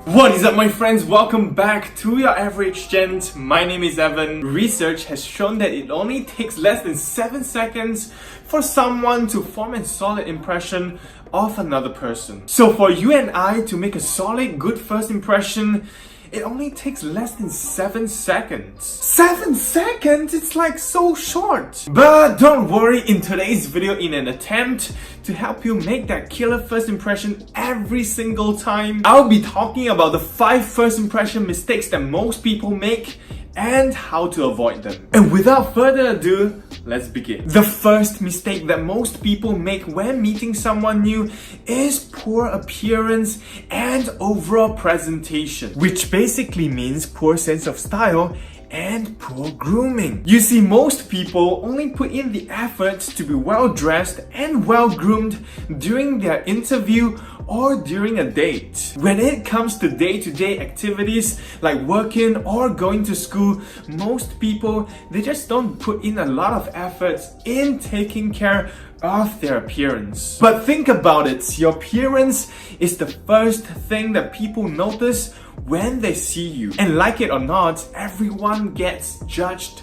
What is up, my friends? Welcome back to your average gent. My name is Evan. Research has shown that it only takes less than 7 seconds for someone to form a solid impression of another person. So for you and I to make a solid, good first impression, it only takes less than 7 seconds. 7 seconds? It's like so short. But don't worry, in today's video, in an attempt to help you make that killer first impression every single time, I'll be talking about the 5 first impression mistakes that most people make and how to avoid them. And without further ado, let's begin. The first mistake that most people make when meeting someone new is poor appearance and overall presentation, which basically means poor sense of style and poor grooming. You see, most people only put in the effort to be well dressed and well groomed during their interview or during a date. When it comes to day-to-day activities like working or going to school, most people, they just don't put in a lot of effort in taking care of their appearance. But think about it, your appearance is the first thing that people notice when they see you. And like it or not, everyone gets judged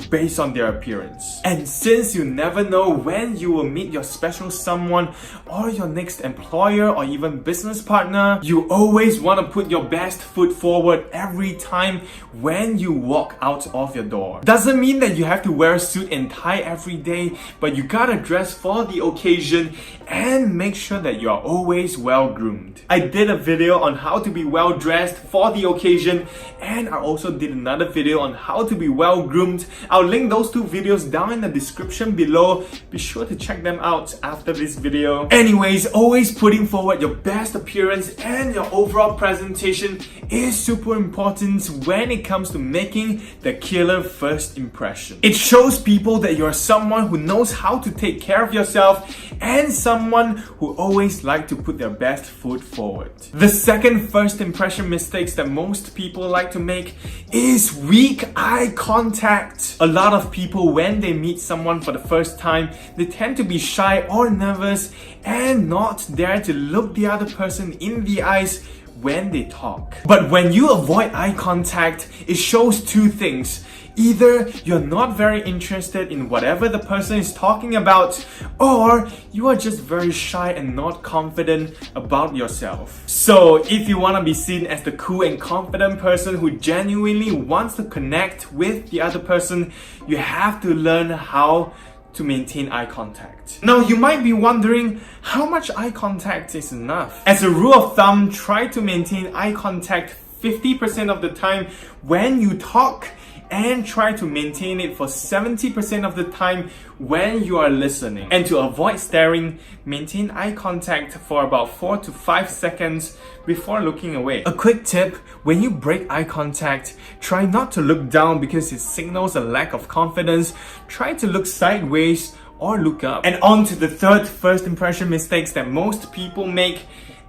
based on their appearance. And since you never know when you will meet your special someone or your next employer or even business partner, you always want to put your best foot forward every time when you walk out of your door. Doesn't mean that you have to wear a suit and tie every day, but you gotta dress for the occasion and make sure that you are always well groomed. I did a video on how to be well dressed for the occasion, and I also did another video on how to be well groomed. I'll link those 2 videos down in the description below. Be sure to check them out after this video. Anyways, always putting forward your best appearance and your overall presentation is super important when it comes to making the killer first impression. It shows people that you're someone who knows how to take care of yourself and someone who always like to put their best foot forward. The second first impression mistakes that most people like to make is weak eye contact. A lot of people, when they meet someone for the first time, they tend to be shy or nervous and not dare to look the other person in the eyes when they talk. But when you avoid eye contact, it shows 2 things. Either you're not very interested in whatever the person is talking about, or you are just very shy and not confident about yourself. So if you want to be seen as the cool and confident person who genuinely wants to connect with the other person, you have to learn how to maintain eye contact. Now you might be wondering, how much eye contact is enough? As a rule of thumb, try to maintain eye contact 50% of the time when you talk, and try to maintain it for 70% of the time when you are listening. And to avoid staring, maintain eye contact for about 4 to 5 seconds before looking away. A quick tip, when you break eye contact, try not to look down because it signals a lack of confidence. Try to look sideways or look up. And on to the third first impression mistakes that most people make,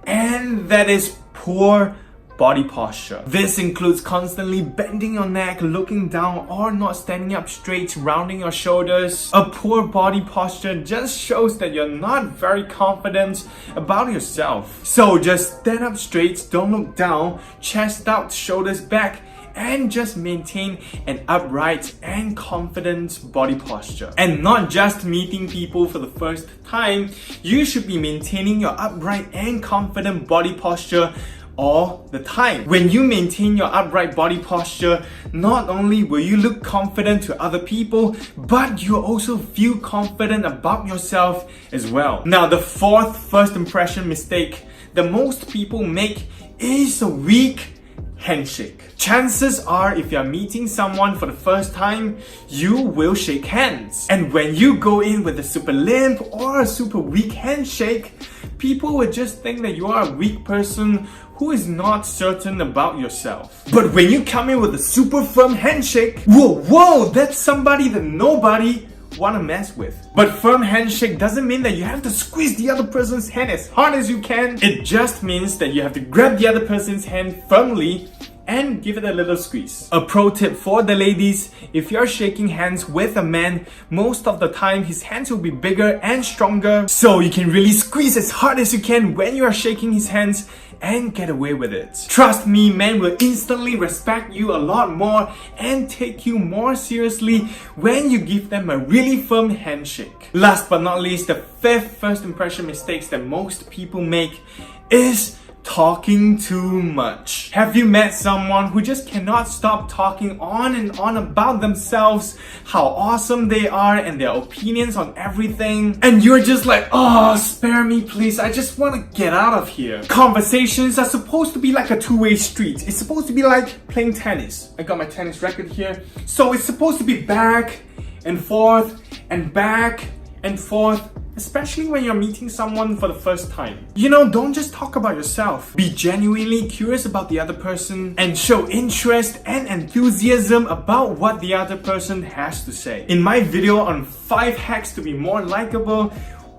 and that is poor body posture. This includes constantly bending your neck, looking down, or not standing up straight, rounding your shoulders. A poor body posture just shows that you're not very confident about yourself. So just stand up straight, don't look down, chest out, shoulders back, and just maintain an upright and confident body posture. And not just meeting people for the first time, you should be maintaining your upright and confident body posture all the time. When you maintain your upright body posture, not only will you look confident to other people, but you also feel confident about yourself as well. Now, the fourth first impression mistake that most people make is a weak handshake. Chances are, if you're meeting someone for the first time, you will shake hands. And when you go in with a super limp or a super weak handshake, people will just think that you are a weak person who is not certain about yourself. But when you come in with a super firm handshake, whoa, that's somebody that nobody wanna mess with. But firm handshake doesn't mean that you have to squeeze the other person's hand as hard as you can. It just means that you have to grab the other person's hand firmly and give it a little squeeze. A pro tip for the ladies, if you're shaking hands with a man, most of the time his hands will be bigger and stronger, so you can really squeeze as hard as you can when you are shaking his hands and get away with it. Trust me, men will instantly respect you a lot more and take you more seriously when you give them a really firm handshake. Last but not least, the fifth first impression mistakes that most people make is talking too much. Have you met someone who just cannot stop talking on and on about themselves, how awesome they are and their opinions on everything, and you're just like, oh, spare me please, I just want to get out of here. Conversations are supposed to be like a two-way street. It's supposed to be like playing tennis. I got my tennis racket here. So it's supposed to be back and forth and back and forth, especially when you're meeting someone for the first time. You know, don't just talk about yourself. Be genuinely curious about the other person and show interest and enthusiasm about what the other person has to say. In my video on 5 hacks to be more likable,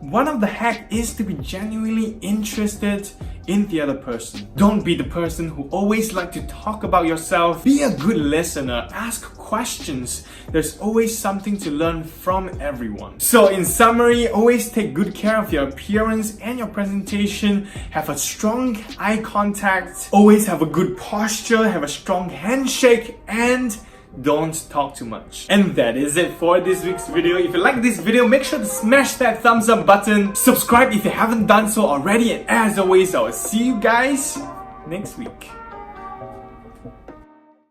one of the hacks is to be genuinely interested in the other person. Don't be the person who always like to talk about yourself. Be a good listener. Ask questions. There's always something to learn from everyone. So in summary, always take good care of your appearance and your presentation. Have a strong eye contact. Always have a good posture. Have a strong handshake, and don't talk too much. And that is it for this week's video. If you like this video, make sure to smash that thumbs up button. Subscribe if you haven't done so already. And as always, I will see you guys next week.